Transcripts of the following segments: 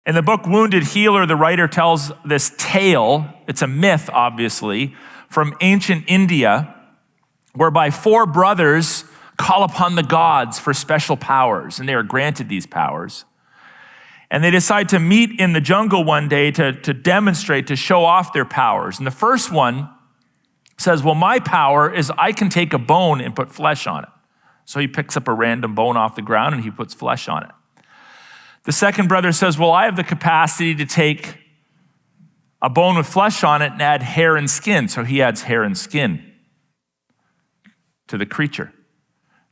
In the book Wounded Healer, the writer tells this tale, it's a myth, obviously, from ancient India, whereby 4 brothers call upon the gods for special powers, and they are granted these powers. And they decide to meet in the jungle one day to demonstrate, to show off their powers. And the first one says, well, my power is I can take a bone and put flesh on it. So he picks up a random bone off the ground and he puts flesh on it. The second brother says, well, I have the capacity to take a bone with flesh on it and add hair and skin. So he adds hair and skin to the creature.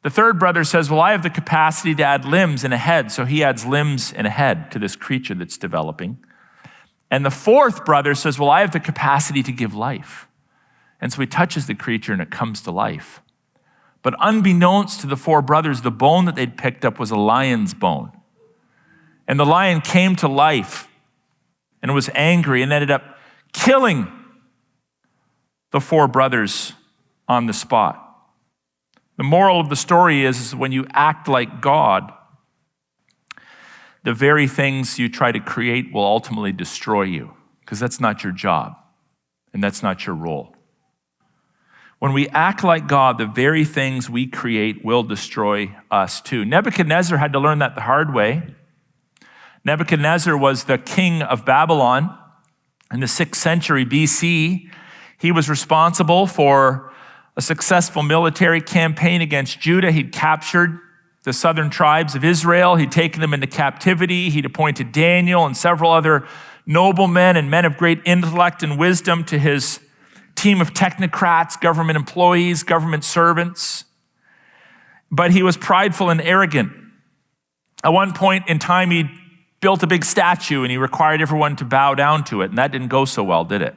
The third brother says, well, I have the capacity to add limbs and a head. So he adds limbs and a head to this creature that's developing. And the fourth brother says, well, I have the capacity to give life. And so he touches the creature and it comes to life. But unbeknownst to the 4 brothers, the bone that they'd picked up was a lion's bone. And the lion came to life and was angry and ended up killing the 4 brothers on the spot. The moral of the story is when you act like God, the very things you try to create will ultimately destroy you, because that's not your job and that's not your role. When we act like God, the very things we create will destroy us too. Nebuchadnezzar had to learn that the hard way. Nebuchadnezzar was the king of Babylon in the 6th century BC. He was responsible for a successful military campaign against Judah. He'd captured the southern tribes of Israel. He'd taken them into captivity. He'd appointed Daniel and several other noblemen and men of great intellect and wisdom to his team of technocrats, government employees, government servants. But he was prideful and arrogant. At one point in time, he built a big statue and he required everyone to bow down to it, and that didn't go so well, did it?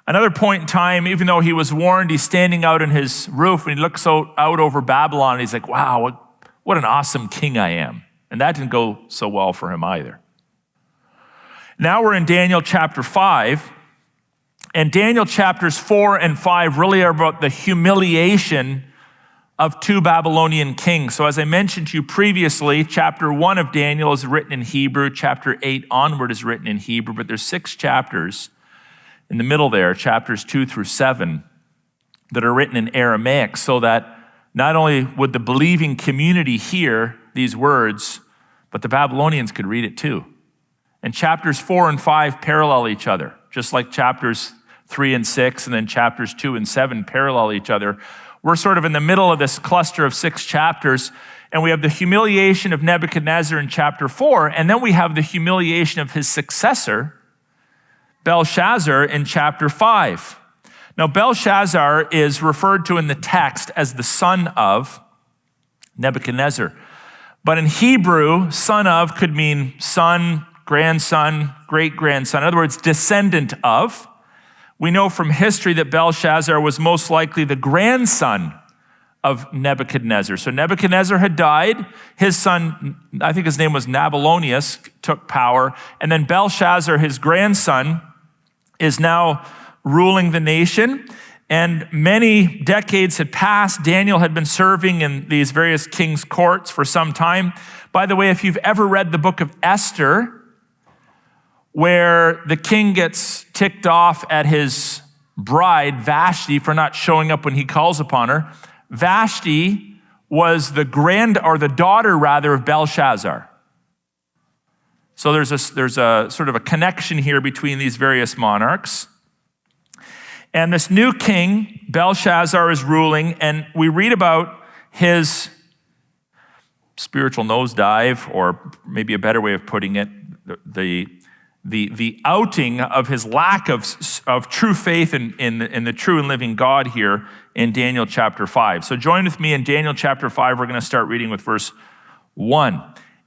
Another point in time, even though he was warned, he's standing out on his roof and he looks out over Babylon and he's like, wow, what an awesome king I am. And that didn't go so well for him either. Now we're in Daniel chapter 5, and Daniel chapters 4 and 5 really are about the humiliation of 2 Babylonian kings. So as I mentioned to you previously, chapter 1 of Daniel is written in Hebrew, chapter 8 onward is written in Hebrew, but there's 6 chapters in the middle there, chapters 2 through 7, that are written in Aramaic, so that not only would the believing community hear these words, but the Babylonians could read it too. And chapters 4 and 5 parallel each other, just like chapters 3 and 6, and then chapters 2 and 7 parallel each other. We're sort of in the middle of this cluster of 6 chapters, and we have the humiliation of Nebuchadnezzar in chapter 4, and then we have the humiliation of his successor, Belshazzar, in chapter 5. Now, Belshazzar is referred to in the text as the son of Nebuchadnezzar. But in Hebrew, son of could mean son, grandson, great-grandson. In other words, descendant of. We know from history that Belshazzar was most likely the grandson of Nebuchadnezzar. So Nebuchadnezzar had died. His son, I think his name was Nabonidus, took power. And then Belshazzar, his grandson, is now ruling the nation. And many decades had passed. Daniel had been serving in these various kings' courts for some time. By the way, if you've ever read the book of Esther, where the king gets ticked off at his bride, Vashti, for not showing up when he calls upon her, Vashti was the daughter rather of Belshazzar. So there's a sort of a connection here between these various monarchs. And this new king, Belshazzar, is ruling, and we read about his spiritual nosedive, or maybe a better way of putting it, the outing of his lack of true faith in the true and living God here in Daniel chapter 5. So join with me in Daniel chapter 5. We're going to start reading with verse 1.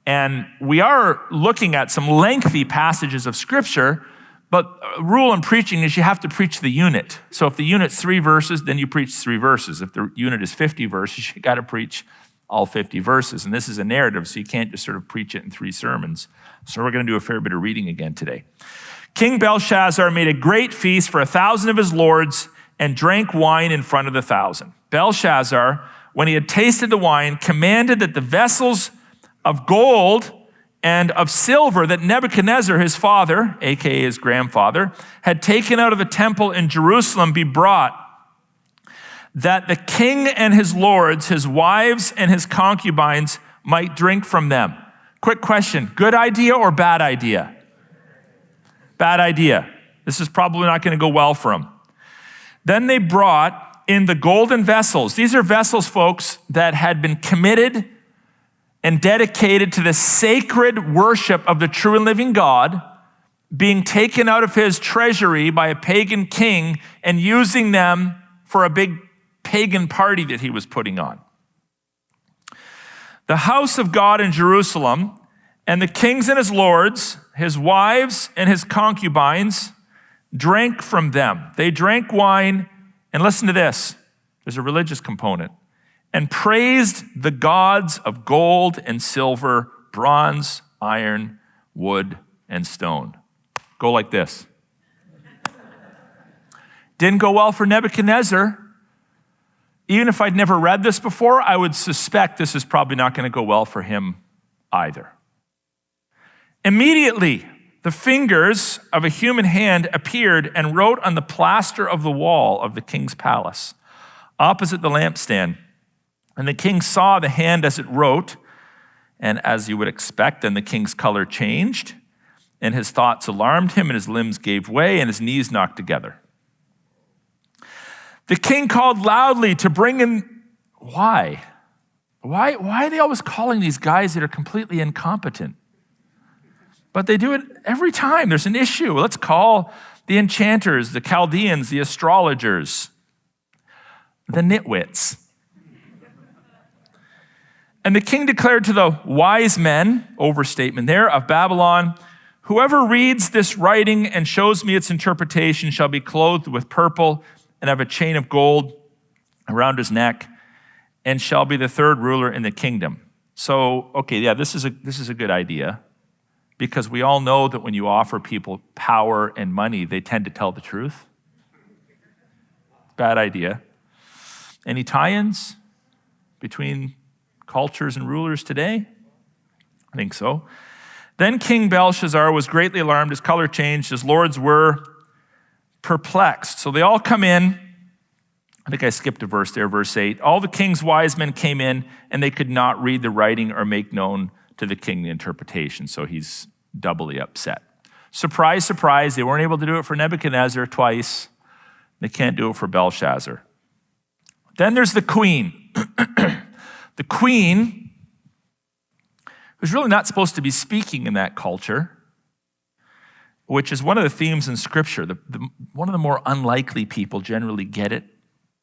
And we are looking at some lengthy passages of Scripture, but a rule in preaching is you have to preach the unit. So if the unit's 3 verses, then you preach 3 verses. If the unit is 50 verses, you got to preach all 50 verses. And this is a narrative, so you can't just sort of preach it in 3 sermons. So we're going to do a fair bit of reading again today. King Belshazzar made a great feast for 1,000 of his lords and drank wine in front of the 1,000. Belshazzar, when he had tasted the wine, commanded that the vessels of gold and of silver that Nebuchadnezzar, his father, aka his grandfather, had taken out of the temple in Jerusalem be brought, that the king and his lords, his wives and his concubines might drink from them. Quick question, good idea or bad idea? Bad idea. This is probably not going to go well for him. Then they brought in the golden vessels. These are vessels, folks, that had been committed and dedicated to the sacred worship of the true and living God, being taken out of his treasury by a pagan king and using them for a big pagan party that he was putting on. The house of God in Jerusalem, and the kings and his lords, his wives and his concubines, drank from them. They drank wine, and listen to this, there's a religious component, and praised the gods of gold and silver, bronze, iron, wood, and stone. Go like this. Didn't go well for Nebuchadnezzar. Even if I'd never read this before, I would suspect this is probably not going to go well for him either. Immediately, the fingers of a human hand appeared and wrote on the plaster of the wall of the king's palace, opposite the lampstand. And the king saw the hand as it wrote, and as you would expect, then the king's color changed, and his thoughts alarmed him, and his limbs gave way, and his knees knocked together. The king called loudly to bring in, why? Why are they always calling these guys that are completely incompetent? But they do it every time there's an issue. Let's call the enchanters, the Chaldeans, the astrologers, the nitwits. And the king declared to the wise men, overstatement there, of Babylon, whoever reads this writing and shows me its interpretation shall be clothed with purple and have a chain of gold around his neck and shall be the third ruler in the kingdom. So, okay, yeah, this is a good idea because we all know that when you offer people power and money, they tend to tell the truth. Bad idea. Any tie-ins between cultures and rulers today? I think so. Then King Belshazzar was greatly alarmed. His color changed. His lords were perplexed. So they all come in. I think I skipped a verse there, verse 8. All the king's wise men came in, and they could not read the writing or make known to the king the interpretation. So he's doubly upset. Surprise, surprise. They weren't able to do it for Nebuchadnezzar twice. They can't do it for Belshazzar. Then there's the queen. The queen, who's really not supposed to be speaking in that culture, which is one of the themes in Scripture. One of the more unlikely people generally get it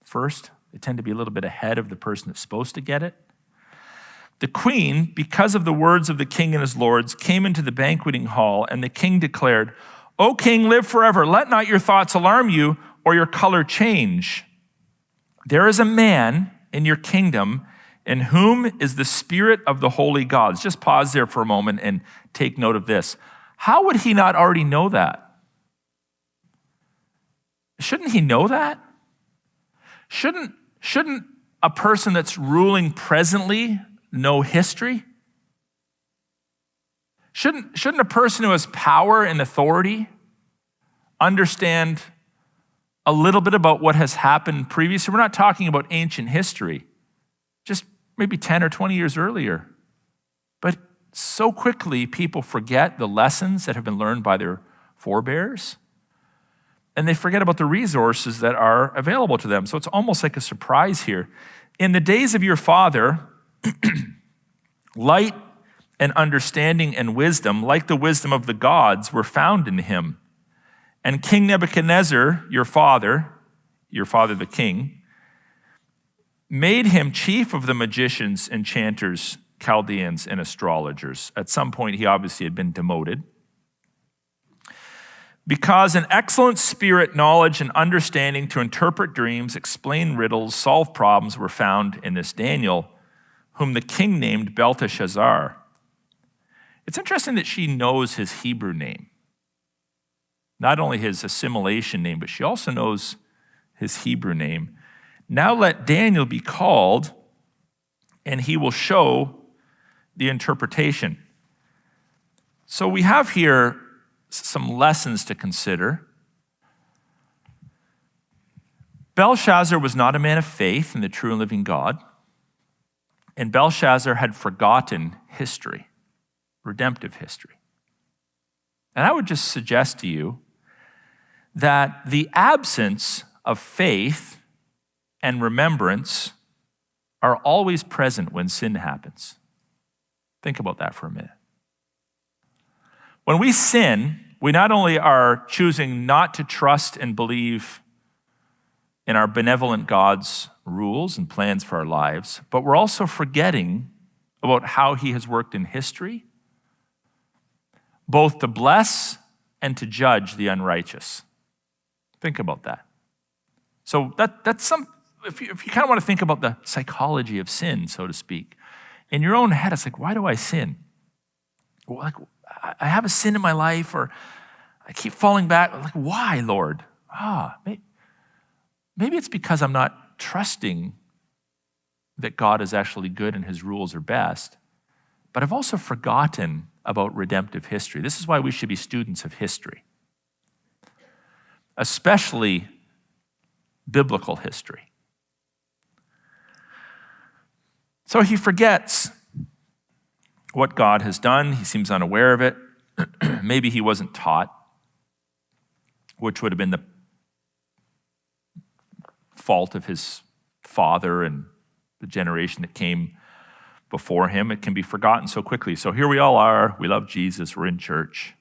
first. They tend to be a little bit ahead of the person that's supposed to get it. The queen, because of the words of the king and his lords, came into the banqueting hall, and the king declared, O king, live forever. Let not your thoughts alarm you or your color change. There is a man in your kingdom in whom is the spirit of the holy gods. Just pause there for a moment and take note of this. How would he not already know that? Shouldn't he know that? Shouldn't a person that's ruling presently know history? Shouldn't a person who has power and authority understand a little bit about what has happened previously? We're not talking about ancient history, just maybe 10 or 20 years earlier. But so quickly, people forget the lessons that have been learned by their forebears, and they forget about the resources that are available to them. So it's almost like a surprise here. In the days of your father, light and understanding and wisdom, like the wisdom of the gods, were found in him. And King Nebuchadnezzar, your father the king, made him chief of the magicians, enchanters, Chaldeans, and astrologers. At some point, he obviously had been demoted. Because an excellent spirit, knowledge, and understanding to interpret dreams, explain riddles, solve problems were found in this Daniel, whom the king named Belteshazzar. It's interesting that she knows his Hebrew name. Not only his assimilation name, but she also knows his Hebrew name. Now let Daniel be called, and he will show the interpretation. So we have here some lessons to consider. Belshazzar was not a man of faith in the true and living God, and Belshazzar had forgotten history, redemptive history. And I would just suggest to you that the absence of faith and remembrance are always present when sin happens. Think about that for a minute. When we sin, we not only are choosing not to trust and believe in our benevolent God's rules and plans for our lives, but we're also forgetting about how he has worked in history, both to bless and to judge the unrighteous. Think about that. So that's some, if you kind of want to think about the psychology of sin, so to speak, in your own head, it's like, why do I sin? Well, like, I have a sin in my life, or I keep falling back. Like, why, Lord? Maybe it's because I'm not trusting that God is actually good and his rules are best, but I've also forgotten about redemptive history. This is why we should be students of history, especially biblical history. So he forgets what God has done. He seems unaware of it. Maybe he wasn't taught, which would have been the fault of his father and the generation that came before him. It can be forgotten so quickly. So here we all are. We love Jesus. We're in church.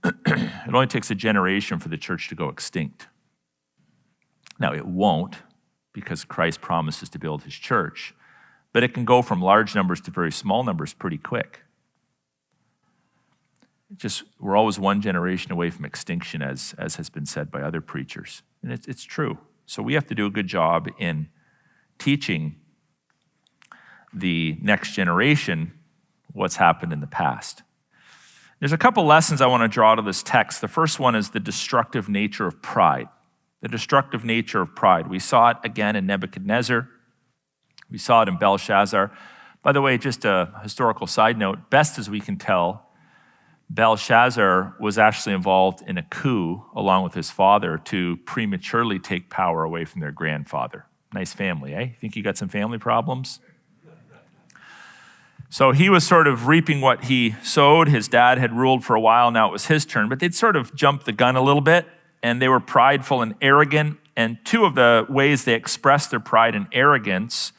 It only takes a generation for the church to go extinct. Now, it won't, because Christ promises to build his church, but it can go from large numbers to very small numbers pretty quick. We're always one generation away from extinction, as has been said by other preachers. And it's true. So we have to do a good job in teaching the next generation what's happened in the past. There's a couple lessons I want to draw to this text. The first one is the destructive nature of pride. The destructive nature of pride. We saw it again in Nebuchadnezzar. We saw it in Belshazzar. By the way, just a historical side note, best as we can tell, Belshazzar was actually involved in a coup along with his father to prematurely take power away from their grandfather. Nice family, eh? Think you got some family problems? So he was sort of reaping what he sowed. His dad had ruled for a while, now it was his turn, but they'd sort of jumped the gun a little bit, and they were prideful and arrogant. And two of the ways they expressed their pride and arrogance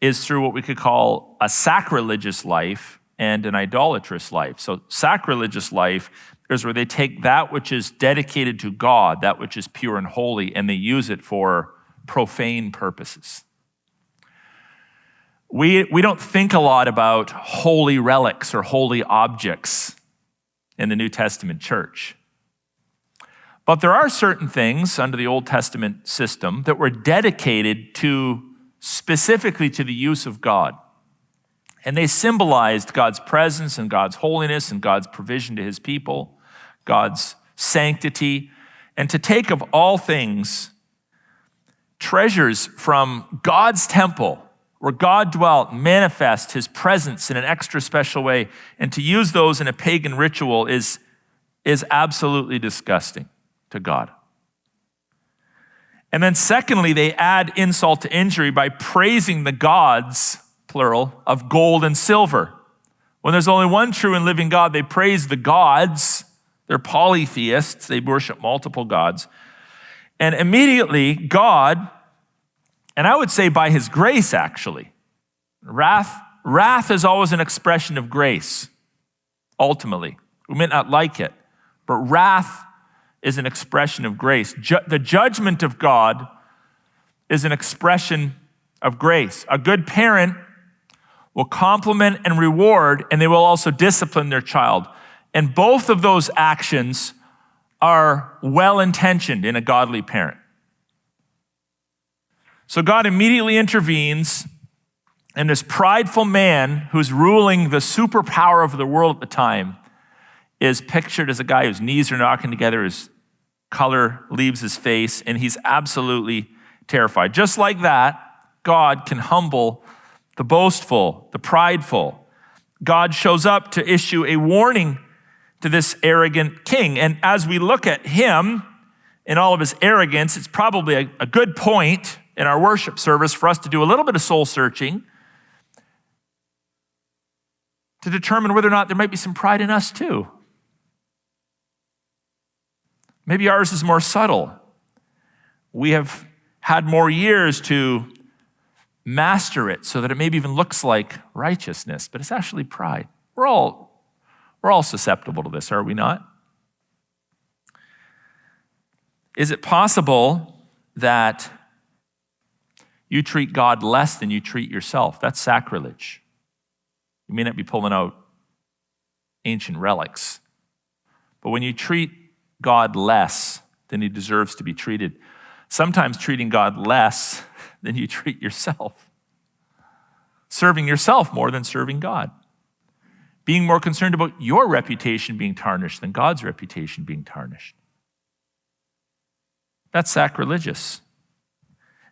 is through what we could call a sacrilegious life and an idolatrous life. So sacrilegious life is where they take that which is dedicated to God, that which is pure and holy, and they use it for profane purposes. We don't think a lot about holy relics or holy objects in the New Testament church. But there are certain things under the Old Testament system that were dedicated to specifically to the use of God. And they symbolized God's presence and God's holiness and God's provision to his people, God's sanctity, and to take of all things treasures from God's temple where God dwelt, manifest his presence in an extra special way, and to use those in a pagan ritual is absolutely disgusting to God. And then secondly, they add insult to injury by praising the gods, plural, of gold and silver. When there's only one true and living God, they praise the gods. They're polytheists. They worship multiple gods. And immediately, God, and I would say by his grace, actually, wrath is always an expression of grace, ultimately. We may not like it, but wrath is an expression of grace. The judgment of God is an expression of grace. A good parent will compliment and reward, and they will also discipline their child. And both of those actions are well-intentioned in a godly parent. So God immediately intervenes, and this prideful man who's ruling the superpower of the world at the time is pictured as a guy whose knees are knocking together, his color leaves his face, and he's absolutely terrified. Just like that, God can humble the boastful, the prideful, God shows up to issue a warning to this arrogant king. And as we look at him in all of his arrogance, it's probably a good point in our worship service for us to do a little bit of soul searching to determine whether or not there might be some pride in us too. Maybe ours is more subtle. We have had more years to master it so that it maybe even looks like righteousness, but it's actually pride. We're all susceptible to this, are we not? Is it possible that you treat God less than you treat yourself? That's sacrilege. You may not be pulling out ancient relics, but when you treat God less than he deserves to be treated, sometimes treating God less than you treat yourself, serving yourself more than serving God, being more concerned about your reputation being tarnished than God's reputation being tarnished. That's sacrilegious.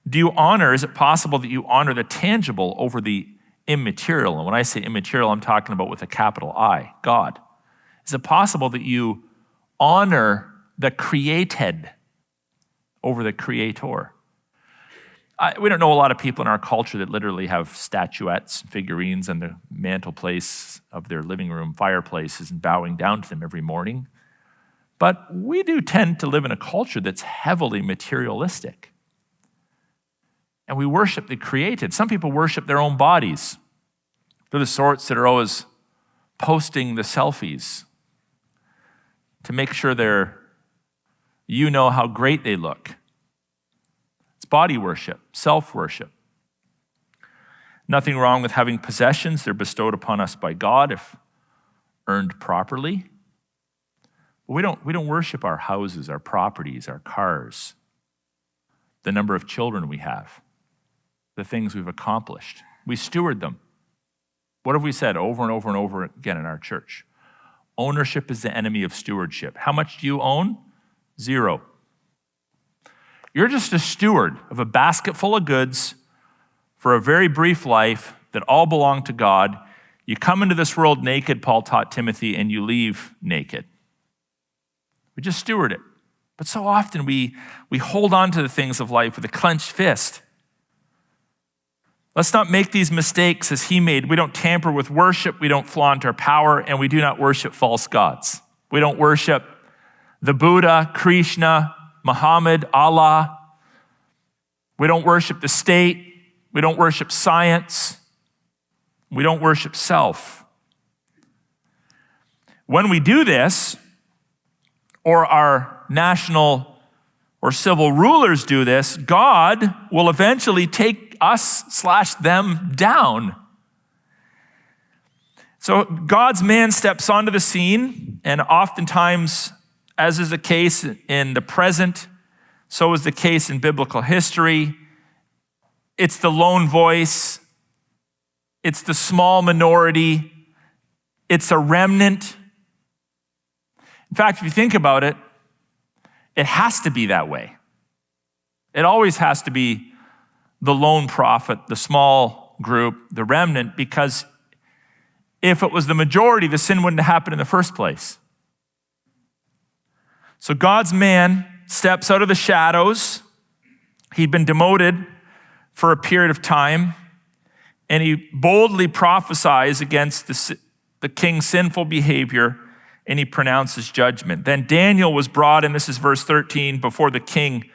Is it possible that you honor the tangible over the immaterial? And when I say immaterial, I'm talking about with a capital I, God. Is it possible that you honor the created over the creator? We don't know a lot of people in our culture that literally have statuettes, figurines on the mantelpiece of their living room, fireplaces, and bowing down to them every morning. But we do tend to live in a culture that's heavily materialistic. And we worship the created. Some people worship their own bodies. They're the sorts that are always posting the selfies to make sure you know how great they look. It's body worship, self-worship. Nothing wrong with having possessions. They're bestowed upon us by God if earned properly. But we don't worship our houses, our properties, our cars, the number of children we have, the things we've accomplished. We steward them. What have we said over and over and over again in our church? Ownership is the enemy of stewardship. How much do you own? 0. You're just a steward of a basket full of goods for a very brief life that all belong to God. You come into this world naked, Paul taught Timothy, and you leave naked. We just steward it. But so often we hold on to the things of life with a clenched fist. Let's not make these mistakes as he made. We don't tamper with worship. We don't flaunt our power, and we do not worship false gods. We don't worship the Buddha, Krishna, Muhammad, Allah. We don't worship the state. We don't worship science. We don't worship self. When we do this, or our national or civil rulers do this, God will eventually take us/them down. So God's man steps onto the scene, and oftentimes, as is the case in the present, so is the case in biblical history, it's the lone voice, it's the small minority, it's a remnant. In fact, if you think about it, it has to be that way. It always has to be the lone prophet, the small group, the remnant, because if it was the majority, the sin wouldn't have happened in the first place. So God's man steps out of the shadows. He'd been demoted for a period of time, and he boldly prophesies against the king's sinful behavior, and he pronounces judgment. Then Daniel was brought in, this is verse 13, before the king.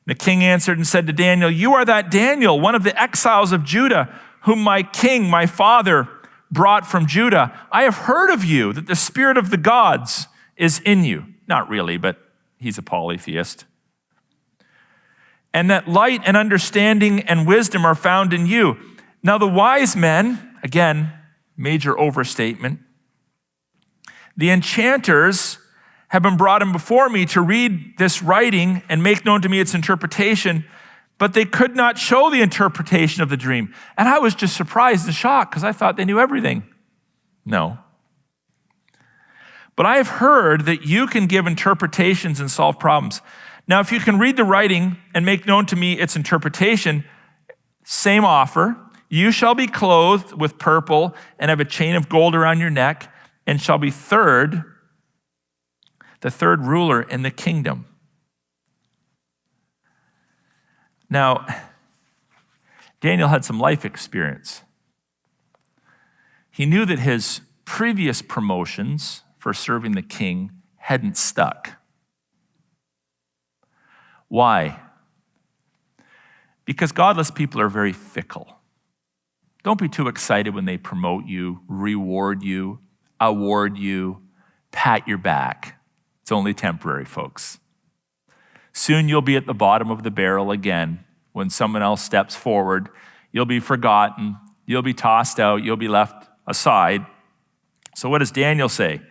The king answered and said to Daniel, "You are that Daniel, one of the exiles of Judah, whom my king, my father, brought from Judah. I have heard of you, that the spirit of the gods is in you." Not really, but he's a polytheist. "And that light and understanding and wisdom are found in you. Now the wise men," again, major overstatement, "the enchanters have been brought in before me to read this writing and make known to me its interpretation, but they could not show the interpretation of the dream." And I was just surprised and shocked because I thought they knew everything. No. "But I have heard that you can give interpretations and solve problems. Now, if you can read the writing and make known to me its interpretation," same offer, You shall be clothed with purple and have a chain of gold around your neck, and shall be the third ruler in the kingdom. Now, Daniel had some life experience. He knew that his previous promotions for serving the king hadn't stuck. Why? Because godless people are very fickle. Don't be too excited when they promote you, reward you, award you, pat your back. It's only temporary, folks. Soon you'll be at the bottom of the barrel again. When someone else steps forward, you'll be forgotten, you'll be tossed out, you'll be left aside. So what does Daniel say?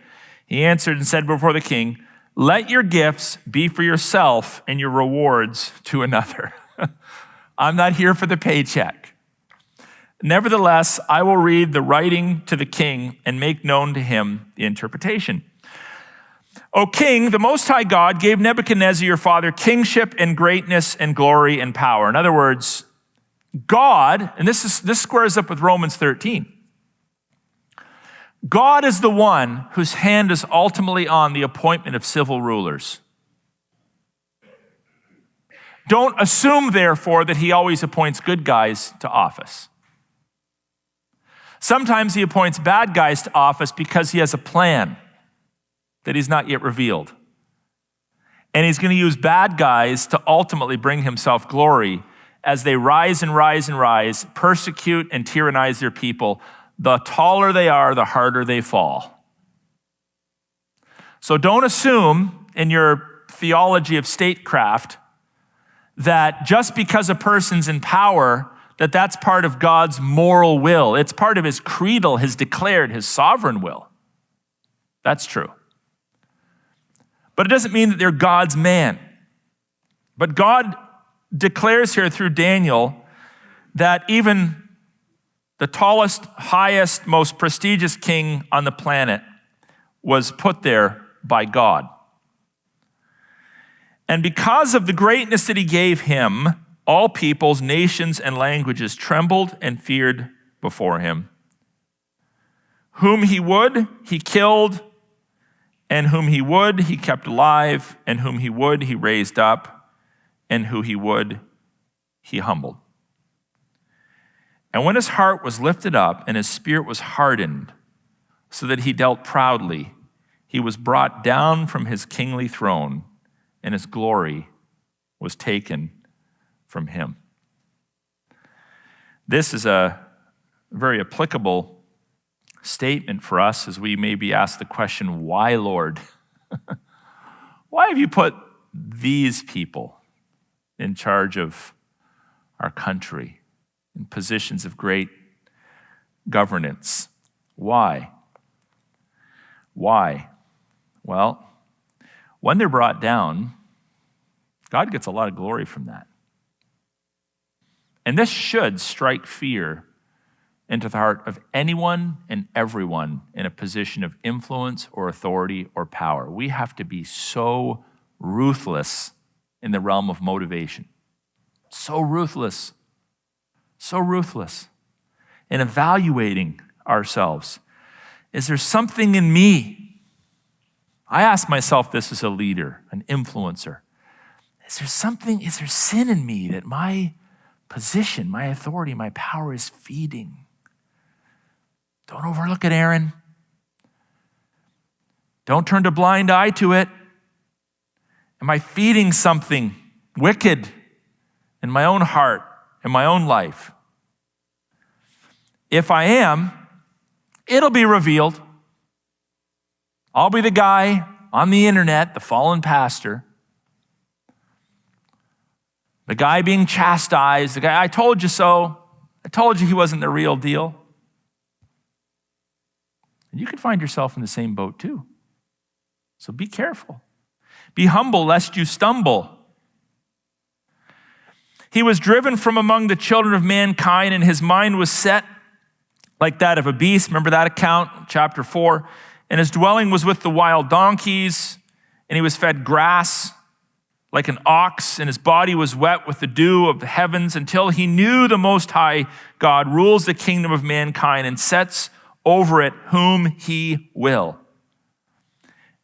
He answered and said before the king, let your gifts be for yourself and your rewards to another. I'm not here for the paycheck. Nevertheless, I will read the writing to the king and make known to him the interpretation. O king, the Most High God gave Nebuchadnezzar your father kingship and greatness and glory and power. In other words, God, and this squares up with Romans 13. God is the one whose hand is ultimately on the appointment of civil rulers. Don't assume, therefore, that he always appoints good guys to office. Sometimes he appoints bad guys to office because he has a plan that he's not yet revealed. And he's going to use bad guys to ultimately bring himself glory as they rise and rise and rise, persecute and tyrannize their people. The taller they are, the harder they fall. So don't assume in your theology of statecraft that just because a person's in power, that that's part of God's moral will. It's part of his creedal, his declared, his sovereign will. That's true. But it doesn't mean that they're God's man. But God declares here through Daniel that even the tallest, highest, most prestigious king on the planet was put there by God. And because of the greatness that he gave him, all peoples, nations, and languages trembled and feared before him. Whom he would, he killed, and whom he would, he kept alive, and whom he would, he raised up, and who he would, he humbled. And when his heart was lifted up and his spirit was hardened, so that he dealt proudly, he was brought down from his kingly throne, and his glory was taken from him. This is a very applicable statement for us as we maybe ask the question, why, Lord? Why have you put these people in charge of our country, in positions of great governance? Why? Why? Well, when they're brought down, God gets a lot of glory from that. And this should strike fear into the heart of anyone and everyone in a position of influence or authority or power. We have to be so ruthless in the realm of motivation. So ruthless in evaluating ourselves. Is there something in me? I ask myself this as a leader, an influencer. Is there sin in me that my position, my authority, my power is feeding? Don't overlook it, Aaron. Don't turn a blind eye to it. Am I feeding something wicked in my own heart, in my own life? If I am, it'll be revealed. I'll be the guy on the internet, the fallen pastor, the guy being chastised, the guy, I told you so. I told you he wasn't the real deal. And you could find yourself in the same boat too. So be careful. Be humble lest you stumble. He was driven from among the children of mankind, and his mind was set like that of a beast. Remember that account, chapter 4. And his dwelling was with the wild donkeys, and he was fed grass like an ox, and his body was wet with the dew of the heavens until he knew the Most High God rules the kingdom of mankind and sets over it whom he will.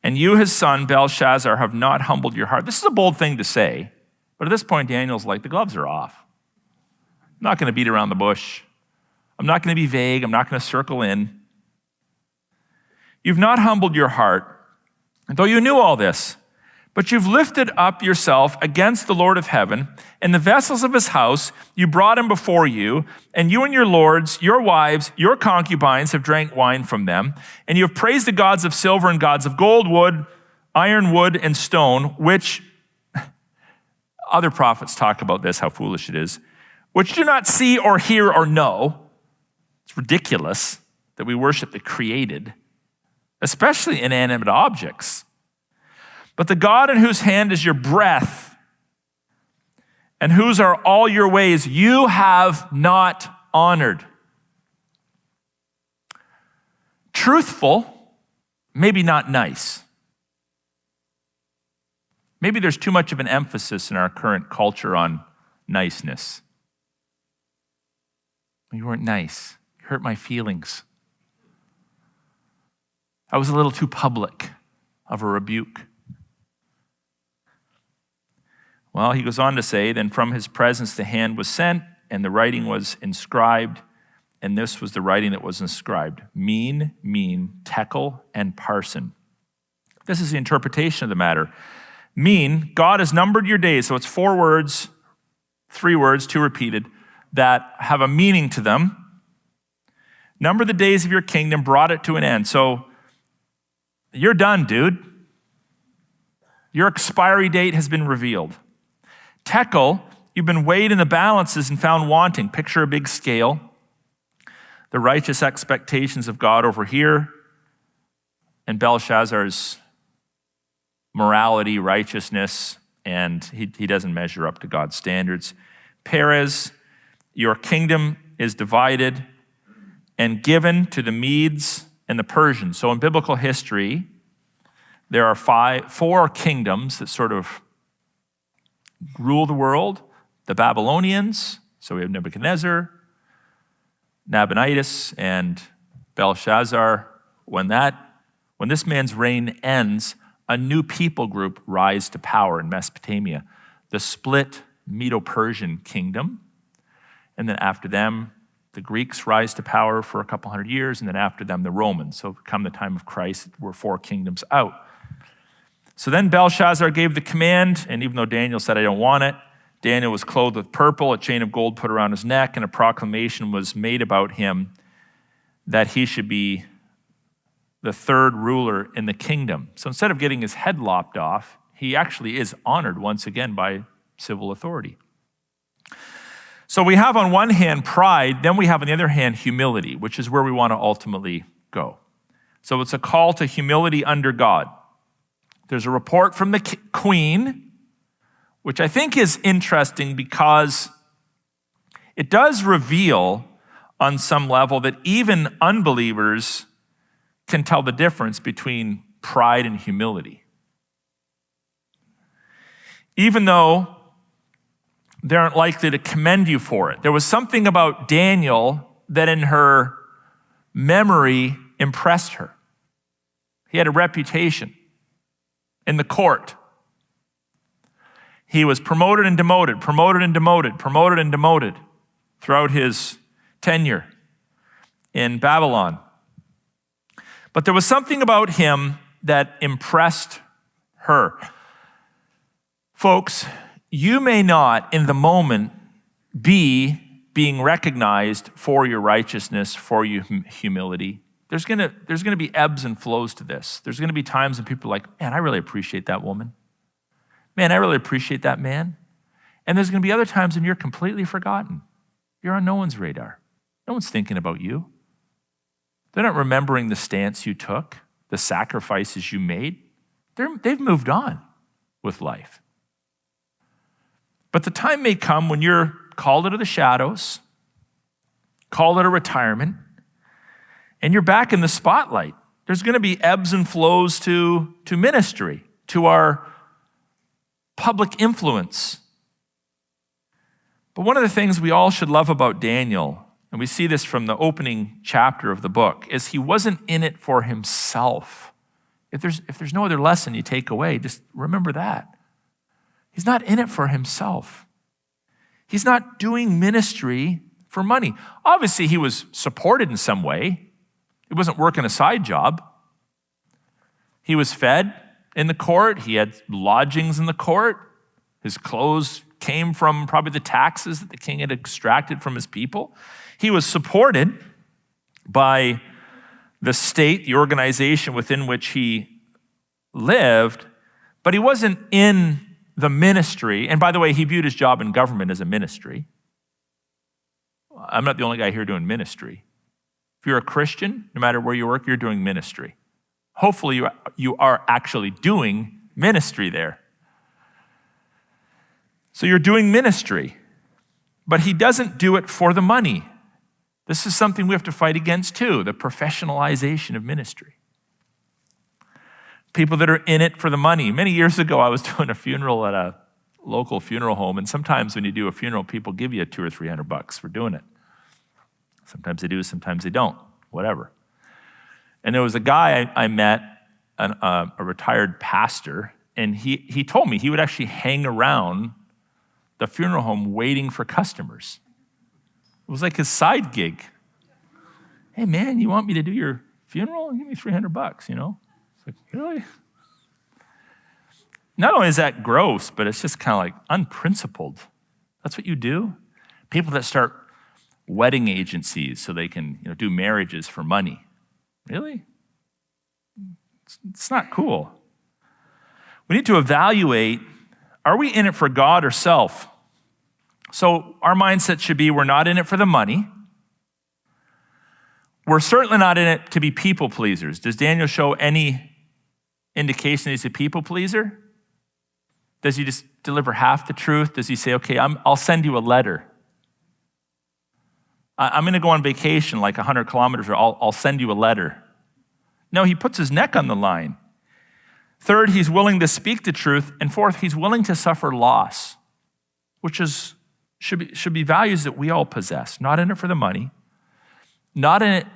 And you, his son, Belshazzar, have not humbled your heart. This is a bold thing to say, but at this point, Daniel's like, the gloves are off. I'm not going to beat around the bush. I'm not going to be vague. I'm not going to circle in. You've not humbled your heart, though you knew all this. But you've lifted up yourself against the Lord of heaven, and the vessels of his house you brought him before you, and you and your lords, your wives, your concubines have drank wine from them, and you have praised the gods of silver and gods of gold, wood, iron, wood, and stone, which other prophets talk about this, how foolish it is, which do not see or hear or know. It's ridiculous that we worship the created, especially inanimate objects. But the God in whose hand is your breath, and whose are all your ways, you have not honored. Truthful, maybe not nice. Maybe there's too much of an emphasis in our current culture on niceness. You weren't nice. You hurt my feelings. I was a little too public of a rebuke. Well, he goes on to say, then from his presence the hand was sent, and the writing was inscribed, and this was the writing that was inscribed: mean, tekel, and parson. This is the interpretation of the matter. Mean, God has numbered your days, so it's 4 words, 3 words, 2 repeated, that have a meaning to them. Number the days of your kingdom, brought it to an end. So you're done, dude. Your expiry date has been revealed. Tekel, you've been weighed in the balances and found wanting. Picture a big scale. The righteous expectations of God over here, and Belshazzar's morality, righteousness, and he doesn't measure up to God's standards. Perez, your kingdom is divided and given to the Medes and the Persians. So in biblical history, there are 4 kingdoms that sort of rule the world. The Babylonians, so we have Nebuchadnezzar, Nabonidus, and Belshazzar. When this man's reign ends, a new people group rise to power in Mesopotamia, the split Medo-Persian kingdom. And then after them, the Greeks rise to power for a couple hundred years, and then after them, the Romans. So come the time of Christ, we're 4 kingdoms out. So then Belshazzar gave the command, and even though Daniel said, I don't want it, Daniel was clothed with purple, a chain of gold put around his neck, and a proclamation was made about him that he should be the 3rd ruler in the kingdom. So instead of getting his head lopped off, he actually is honored once again by civil authority. So we have on one hand pride, then we have on the other hand humility, which is where we want to ultimately go. So it's a call to humility under God. There's a report from the queen, which I think is interesting because it does reveal on some level that even unbelievers can tell the difference between pride and humility. Even though they aren't likely to commend you for it. There was something about Daniel that in her memory impressed her. He had a reputation in the court. He was promoted and demoted, promoted and demoted, promoted and demoted throughout his tenure in Babylon. But there was something about him that impressed her. Folks, you may not in the moment be being recognized for your righteousness, for your humility. There's gonna be ebbs and flows to this. There's gonna be times when people are like, man, I really appreciate that woman. Man, I really appreciate that man. And there's gonna be other times when you're completely forgotten. You're on no one's radar. No one's thinking about you. They're not remembering the stance you took, the sacrifices you made. They've moved on with life. But the time may come when you're called into the shadows, called out of retirement, and you're back in the spotlight. There's going to be ebbs and flows to ministry, to our public influence. But one of the things we all should love about Daniel, and we see this from the opening chapter of the book, is he wasn't in it for himself. If there's no other lesson you take away, just remember that. He's not in it for himself. He's not doing ministry for money. Obviously, he was supported in some way. He wasn't working a side job. He was fed in the court. He had lodgings in the court. His clothes came from probably the taxes that the king had extracted from his people. He was supported by the state, the organization within which he lived, but he wasn't in the ministry. And by the way, he viewed his job in government as a ministry. I'm not the only guy here doing ministry. If you're a Christian, no matter where you work, you're doing ministry. Hopefully you are actually doing ministry there. So you're doing ministry, but he doesn't do it for the money. This is something we have to fight against too, the professionalization of ministry. People that are in it for the money. Many years ago, I was doing a funeral at a local funeral home, and sometimes when you do a funeral, people give you $200 or $300 for doing it. Sometimes they do, sometimes they don't, whatever. And there was a guy I met, a retired pastor, and he told me he would actually hang around the funeral home waiting for customers. It was like his side gig. Hey man, you want me to do your funeral? Give me $300, you know? It's like, really? Not only is that gross, but it's just kind of like unprincipled. That's what you do? People that start wedding agencies so they can do marriages for money. Really? It's not cool. We need to evaluate, are we in it for God or self? So our mindset should be, we're not in it for the money. We're certainly not in it to be people pleasers. Does Daniel show any indication that he's a people pleaser? Does he just deliver half the truth? Does he say, okay, I'll send you a letter. I'm going to go on vacation like 100 kilometers, or I'll send you a letter. No, he puts his neck on the line. Third, he's willing to speak the truth. And fourth, he's willing to suffer loss, which should be values that we all possess. Not in it for the money, not in it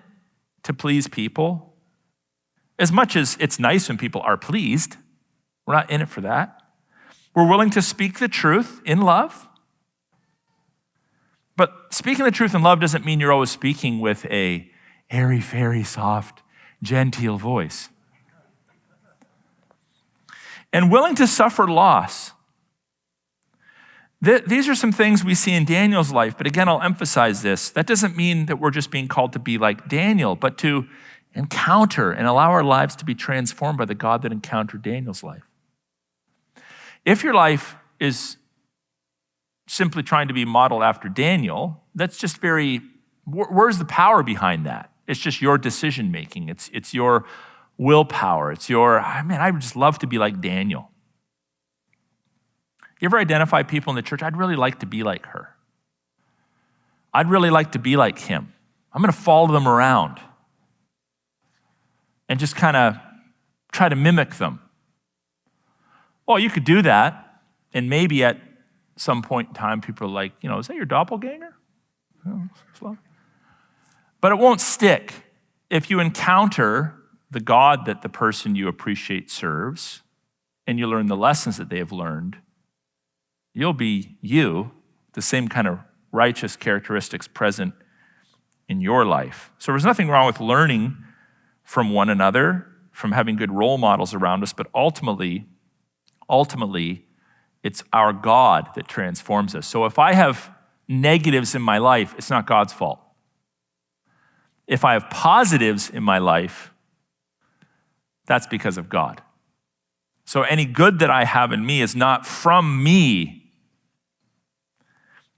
to please people. As much as it's nice when people are pleased, we're not in it for that. We're willing to speak the truth in love. But speaking the truth in love doesn't mean you're always speaking with a airy-fairy, soft, genteel voice. And willing to suffer loss. These are some things we see in Daniel's life, but again, I'll emphasize this. That doesn't mean that we're just being called to be like Daniel, but to encounter and allow our lives to be transformed by the God that encountered Daniel's life. If your life is simply trying to be modeled after Daniel, that's just where's the power behind that? It's just your decision making. It's your willpower. It's I would just love to be like Daniel. You ever identify people in the church? I'd really like to be like her. I'd really like to be like him. I'm going to follow them around and just kind of try to mimic them. Well, you could do that, and maybe at some point in time, people are like, is that your doppelganger? But it won't stick. If you encounter the God that the person you appreciate serves, and you learn the lessons that they have learned, you'll be the same kind of righteous characteristics present in your life. So there's nothing wrong with learning from one another, from having good role models around us, but ultimately, it's our God that transforms us. So if I have negatives in my life, it's not God's fault. If I have positives in my life, that's because of God. So any good that I have in me is not from me.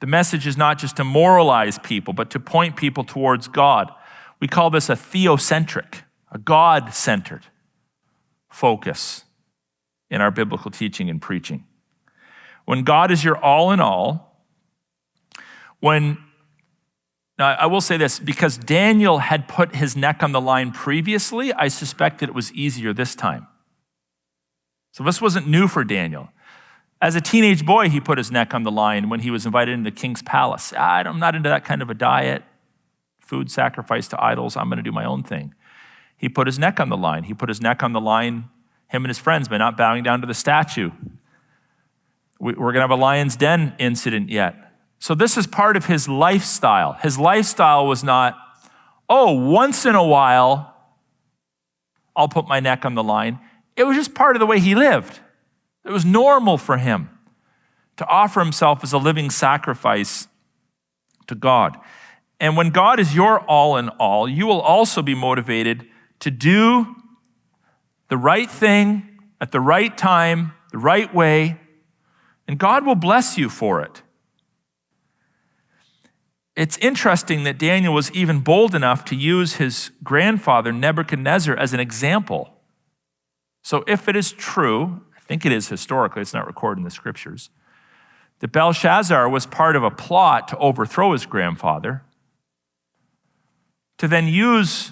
The message is not just to moralize people, but to point people towards God. We call this a theocentric, a God-centered focus in our biblical teaching and preaching. When God is your all in all, now I will say this, because Daniel had put his neck on the line previously, I suspect that it was easier this time. So this wasn't new for Daniel. As a teenage boy, he put his neck on the line when he was invited into the king's palace. I'm not into that kind of a diet, food sacrificed to idols. I'm going to do my own thing. He put his neck on the line. He put his neck on the line, him and his friends, by not bowing down to the statue. We're going to have a lion's den incident yet. So this is part of his lifestyle. His lifestyle was not, once in a while, I'll put my neck on the line. It was just part of the way he lived. It was normal for him to offer himself as a living sacrifice to God. And when God is your all in all, you will also be motivated to do the right thing at the right time, the right way, and God will bless you for it. It's interesting that Daniel was even bold enough to use his grandfather Nebuchadnezzar as an example. So if it is true, I think it is historically, it's not recorded in the scriptures, that Belshazzar was part of a plot to overthrow his grandfather, to then use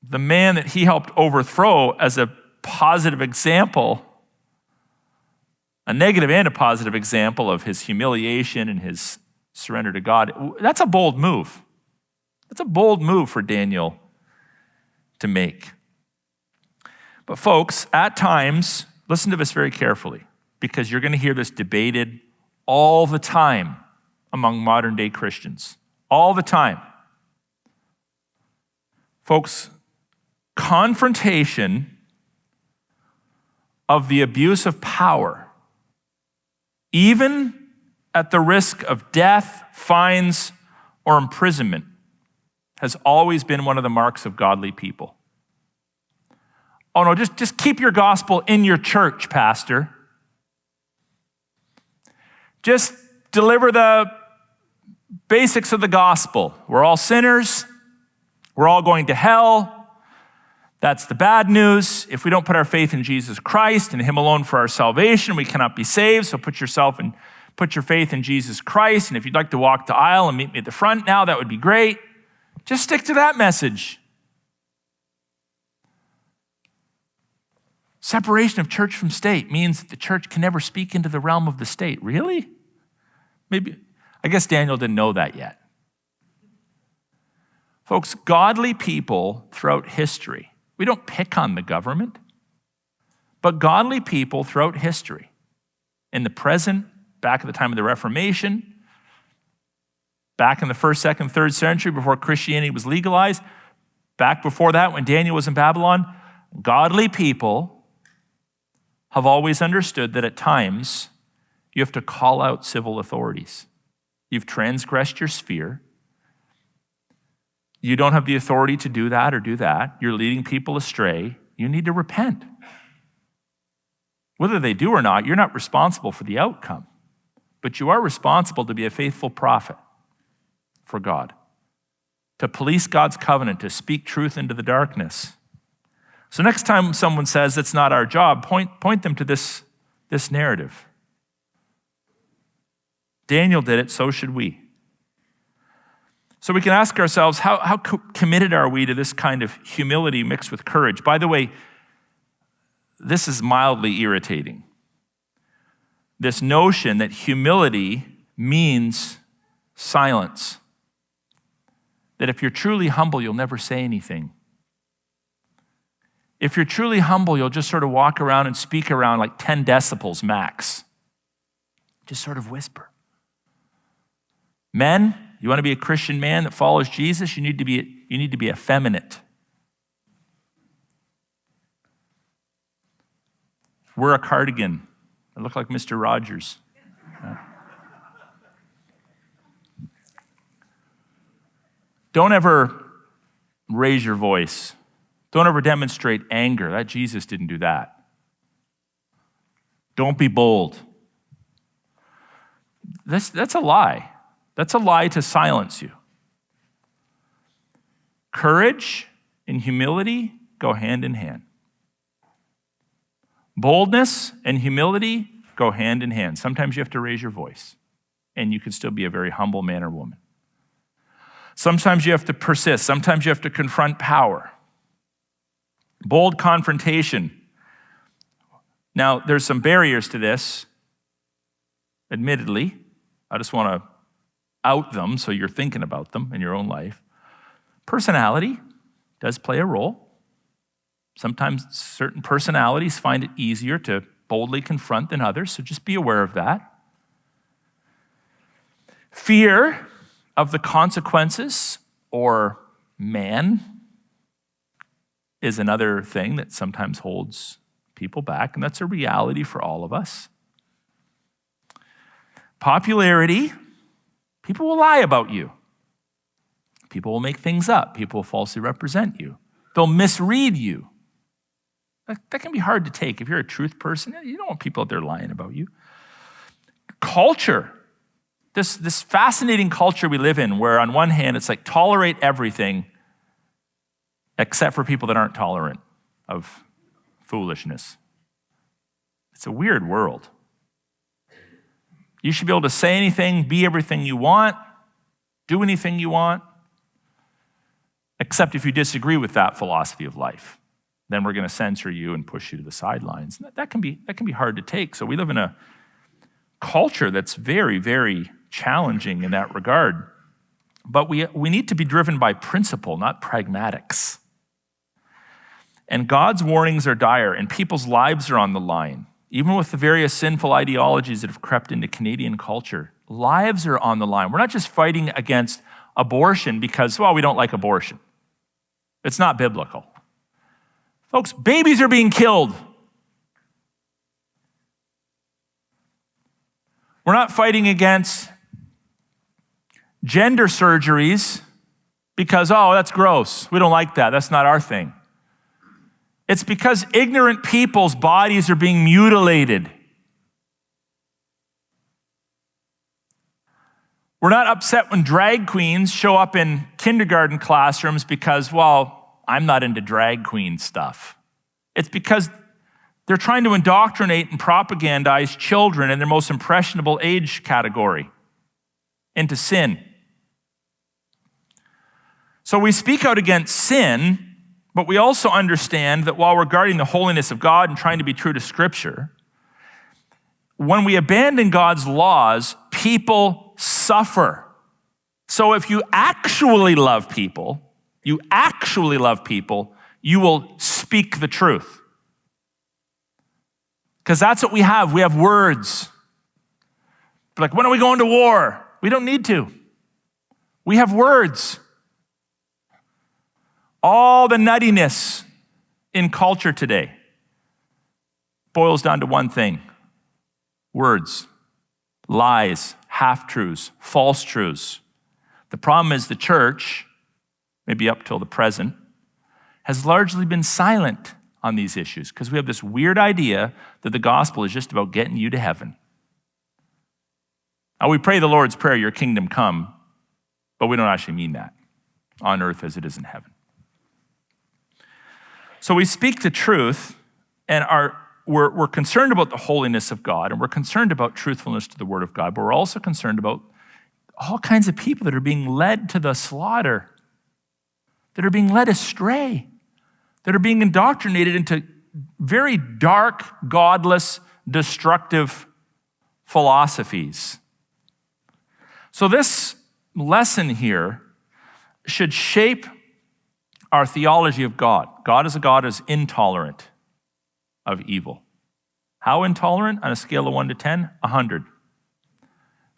the man that he helped overthrow as a positive example, a negative and a positive example of his humiliation and his surrender to God. That's a bold move. That's a bold move for Daniel to make. But folks, at times, listen to this very carefully, because you're going to hear this debated all the time among modern day Christians. All the time. Folks, confrontation of the abuse of power, even at the risk of death, fines, or imprisonment, has always been one of the marks of godly people. Oh no, just keep your gospel in your church, pastor. Just deliver the basics of the gospel. We're all sinners. We're all going to hell. That's the bad news. If we don't put our faith in Jesus Christ and him alone for our salvation, we cannot be saved. So put your faith in Jesus Christ. And if you'd like to walk the aisle and meet me at the front now, that would be great. Just stick to that message. Separation of church from state means that the church can never speak into the realm of the state. Really? Maybe. I guess Daniel didn't know that yet. Folks, godly people throughout history, we don't pick on the government, but godly people throughout history, in the present, back at the time of the Reformation, back in the 1st, 2nd, 3rd century before Christianity was legalized, back before that when Daniel was in Babylon, godly people have always understood that at times you have to call out civil authorities. You've transgressed your sphere. You don't have the authority to do that or do that. You're leading people astray. You need to repent. Whether they do or not, you're not responsible for the outcome, but you are responsible to be a faithful prophet for God, to police God's covenant, to speak truth into the darkness. So next time someone says it's not our job, point them to this narrative. Daniel did it, so should we. So we can ask ourselves, how committed are we to this kind of humility mixed with courage? By the way, this is mildly irritating. This notion that humility means silence. That if you're truly humble, you'll never say anything. If you're truly humble, you'll just sort of walk around and speak around like 10 decibels max. Just sort of whisper. Men, you want to be a Christian man that follows Jesus, you need to be effeminate. Wear a cardigan. I look like Mr. Rogers. Don't ever raise your voice. Don't ever demonstrate anger. That Jesus didn't do that. Don't be bold. That's a lie. That's a lie to silence you. Courage and humility go hand in hand. Boldness and humility go hand in hand. Sometimes you have to raise your voice, and you can still be a very humble man or woman. Sometimes you have to persist. Sometimes you have to confront power. Bold confrontation Now, there's some barriers to this, admittedly. I just want to out them so you're thinking about them in your own life. Personality does play a role. Sometimes certain personalities find it easier to boldly confront than others, so just be aware of that. Fear of the consequences or man is another thing that sometimes holds people back, and that's a reality for all of us. Popularity, people will lie about you. People will make things up. People will falsely represent you. They'll misread you. That can be hard to take. If you're a truth person, you don't want people out there lying about you. Culture, this fascinating culture we live in, where on one hand it's like tolerate everything except for people that aren't tolerant of foolishness. It's a weird world. You should be able to say anything, be everything you want, do anything you want, except if you disagree with that philosophy of life. Then we're going to censor you and push you to the sidelines. That can be hard to take. So we live in a culture that's very, very challenging in that regard. But we need to be driven by principle, not pragmatics. And God's warnings are dire, and people's lives are on the line. Even with the various sinful ideologies that have crept into Canadian culture, lives are on the line. We're not just fighting against abortion because, well, we don't like abortion. It's not biblical. Folks, babies are being killed. We're not fighting against gender surgeries because, oh, that's gross. We don't like that. That's not our thing. It's because ignorant people's bodies are being mutilated. We're not upset when drag queens show up in kindergarten classrooms because, well, I'm not into drag queen stuff. It's because they're trying to indoctrinate and propagandize children in their most impressionable age category into sin. So we speak out against sin, but we also understand that while we're guarding the holiness of God and trying to be true to Scripture, when we abandon God's laws, people suffer. So if you actually love people, you will speak the truth. Because that's what we have. We have words. Like, when are we going to war? We don't need to. We have words. All the nuttiness in culture today boils down to one thing: words, lies, half-truths, false truths. The problem is the church, maybe up till the present, has largely been silent on these issues because we have this weird idea that the gospel is just about getting you to heaven. Now, we pray the Lord's Prayer, your kingdom come, but we don't actually mean that, on earth as it is in heaven. So we speak the truth, and we're concerned about the holiness of God, and we're concerned about truthfulness to the Word of God, but we're also concerned about all kinds of people that are being led to the slaughter, that are being led astray, that are being indoctrinated into very dark, godless, destructive philosophies. So this lesson here should shape our theology of God. God is a God who is intolerant of evil. How intolerant? On a scale of 1 to 10, 100.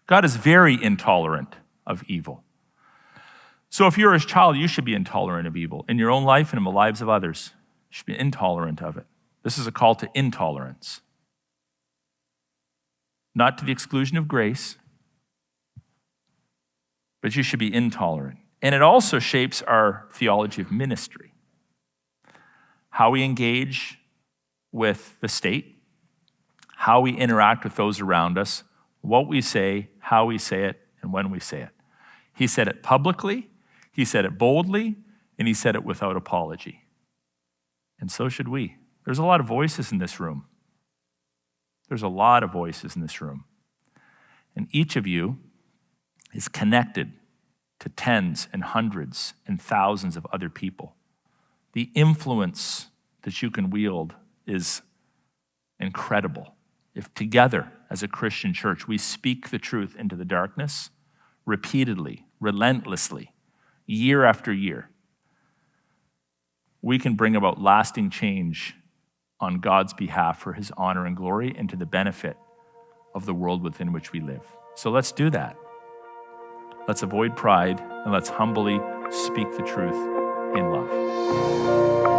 God is very intolerant of evil. So if you're his child, you should be intolerant of evil in your own life and in the lives of others. You should be intolerant of it. This is a call to intolerance. Not to the exclusion of grace, but you should be intolerant. And it also shapes our theology of ministry. How we engage with the state, how we interact with those around us, what we say, how we say it, and when we say it. He said it publicly, he said it boldly, and he said it without apology. And so should we. There's a lot of voices in this room. There's a lot of voices in this room. And each of you is connected to tens and hundreds and thousands of other people. The influence that you can wield is incredible. If together as a Christian church we speak the truth into the darkness repeatedly, relentlessly, year after year, we can bring about lasting change on God's behalf for his honor and glory and to the benefit of the world within which we live. So let's do that. Let's avoid pride and let's humbly speak the truth in love.